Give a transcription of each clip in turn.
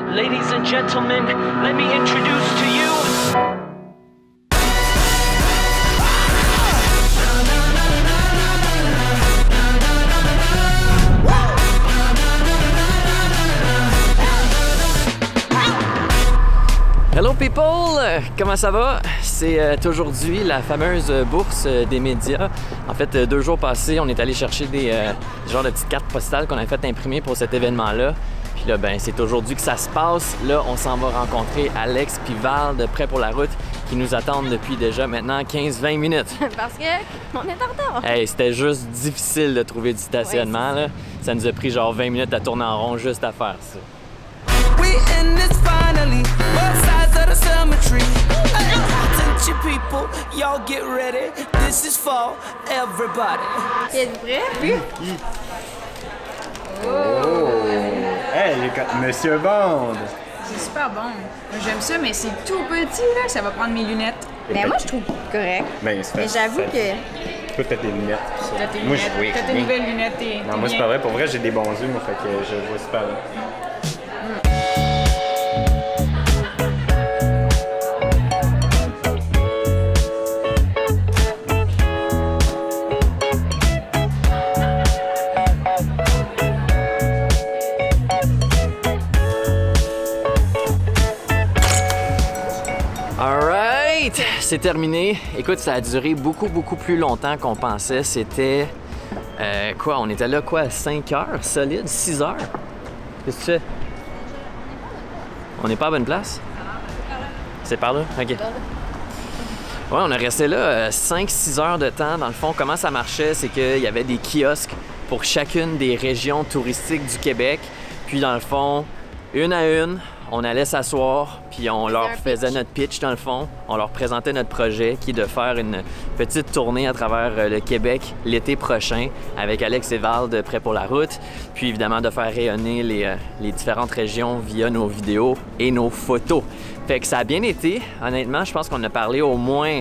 Ladies and gentlemen, let me introduce to you. Hello people! Comment ça va? C'est aujourd'hui la fameuse bourse des médias. En fait, 2 jours passés, on est allé chercher des genres de petites cartes postales qu'on a fait imprimer pour cet événement-là. Puis là, ben, c'est aujourd'hui que ça se passe. Là, on s'en va rencontrer Alex puis Val de Prêt pour la route qui nous attendent depuis déjà maintenant 15-20 minutes. Parce qu'on est en retard. Hey, c'était juste difficile de trouver du stationnement. Là. Ça nous a pris genre 20 minutes à tourner en rond juste à faire ça. We in this finally, both sides of the cemetery. Attention people, y'all get ready. This is for everybody. Êtes-vous prêts? Oh! Hey, Monsieur Bond! C'est super bon. J'aime ça, mais c'est tout petit, là. Ça va prendre mes lunettes. Ben moi, je trouve correct. Ben, c'est Mais j'avoue que... Toi, t'as tes lunettes. T'as tes Moi, lunettes. oui. T'as tes nouvelles lunettes. Non, moi, c'est pas vrai. Pour vrai, j'ai des bons yeux, moi, fait que je vois super bien. Alright! C'est terminé. Écoute, ça a duré beaucoup plus longtemps qu'on pensait. C'était... quoi? On était là, quoi? 5 heures? Solide? 6 heures? Qu'est-ce que tu fais? On n'est pas à bonne place? C'est par là? OK. Ouais, on a resté là 5-6 heures de temps. Dans le fond, comment ça marchait? C'est qu'il y avait des kiosques pour chacune des régions touristiques du Québec. Puis, dans le fond, une à une, on allait s'asseoir, puis on leur faisait notre pitch dans le fond. On leur présentait notre projet qui est de faire une petite tournée à travers le Québec l'été prochain avec Alex et Val de Prêt pour la route. Puis évidemment de faire rayonner les différentes régions via nos vidéos et nos photos. Fait que ça a bien été. Honnêtement, je pense qu'on a parlé au moins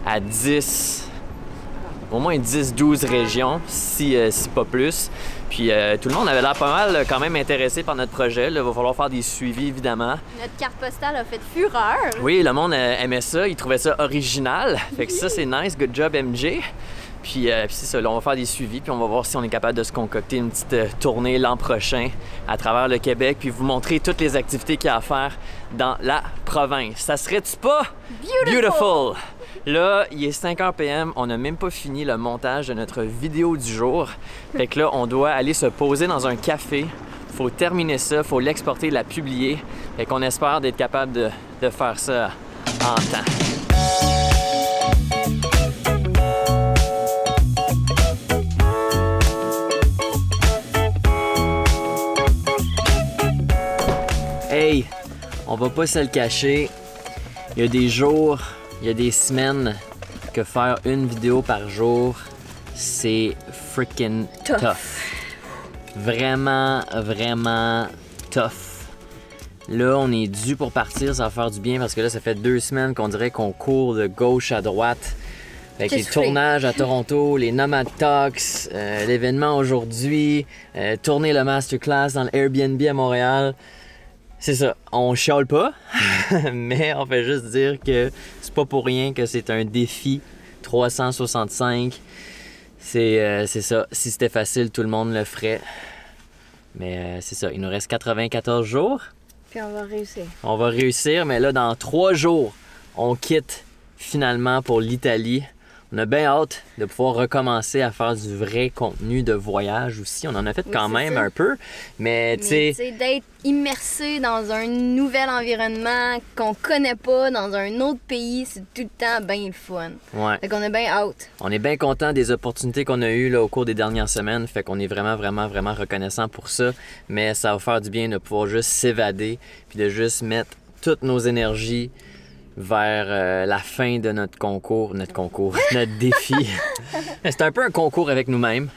à 10-12 régions, si pas plus. Puis tout le monde avait l'air pas mal quand même intéressé par notre projet. Là, il va falloir faire des suivis, évidemment. Notre carte postale a fait fureur. Oui, le monde aimait ça. Il trouvait ça original. Fait que ça, c'est nice. Good job, MJ. Puis c'est ça, là, on va faire des suivis, puis on va voir si on est capable de se concocter une petite tournée l'an prochain à travers le Québec, puis vous montrer toutes les activités qu'il y a à faire dans la province. Ça serait-tu pas beautiful? Là, il est 5h PM, on n'a même pas fini le montage de notre vidéo du jour. Fait que là, on doit aller se poser dans un café. Faut terminer ça, faut l'exporter, la publier. Fait qu'on espère d'être capable de faire ça en temps. Hey, on va pas se le cacher. Il y a des jours, il y a des semaines que faire une vidéo par jour, c'est freaking tough. Vraiment tough. Là, on est dû pour partir, ça va faire du bien parce que là, ça fait 2 semaines qu'on dirait qu'on court de gauche à droite. Avec les tournages à Toronto, les Nomad Talks, l'événement aujourd'hui, tourner le masterclass dans l'Airbnb à Montréal. C'est ça, on chiale pas, mais on fait juste dire que c'est pas pour rien que c'est un défi 365. C'est ça, si c'était facile, tout le monde le ferait. Mais c'est ça, il nous reste 94 jours. Puis on va réussir. On va réussir, mais là, dans 3 jours, on quitte finalement pour l'Italie. On a bien hâte de pouvoir recommencer à faire du vrai contenu de voyage aussi. On en a fait quand même un peu, mais tu sais... d'être immersé dans un nouvel environnement qu'on connaît pas, dans un autre pays, c'est tout le temps bien le fun. Ouais. Fait qu'on est bien hâte. On est bien content des opportunités qu'on a eues là, au cours des dernières semaines. Fait qu'on est vraiment reconnaissant pour ça. Mais ça va faire du bien de pouvoir juste s'évader puis de juste mettre toutes nos énergies vers la fin de notre défi. C'est un peu un concours avec nous-mêmes.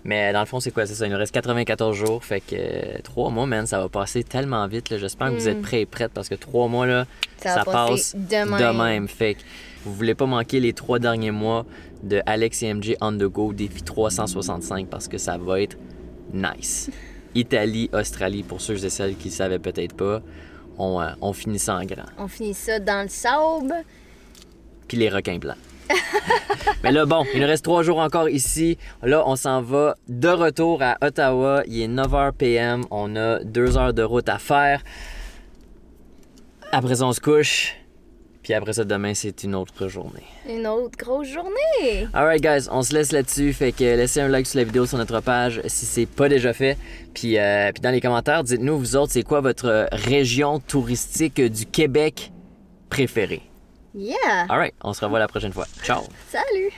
Mais dans le fond, c'est quoi? C'est ça, il nous reste 94 jours. Fait que 3 mois, man, ça va passer tellement vite. J'espère que vous êtes prêts et prêtes parce que 3 mois, là, ça passe de même. Fait que vous voulez pas manquer les 3 derniers mois de Alex et MJ on the go défi 365 parce que ça va être nice. Italie, Australie, pour ceux et celles qui ne savaient peut-être pas, on finit ça en grand. On finit ça dans le sable. Puis les requins blancs. Mais là, bon, il nous reste 3 jours encore ici. Là, on s'en va de retour à Ottawa. Il est 9h PM. On a 2 heures de route à faire. Après ça, on se couche. Puis après ça, demain, c'est une autre journée. Une autre grosse journée. Alright, guys, on se laisse là-dessus. Fait que laissez un like sur la vidéo sur notre page si c'est pas déjà fait. Puis dans les commentaires, dites-nous, vous autres, c'est quoi votre région touristique du Québec préférée? Yeah! Alright, on se revoit la prochaine fois. Ciao! Salut!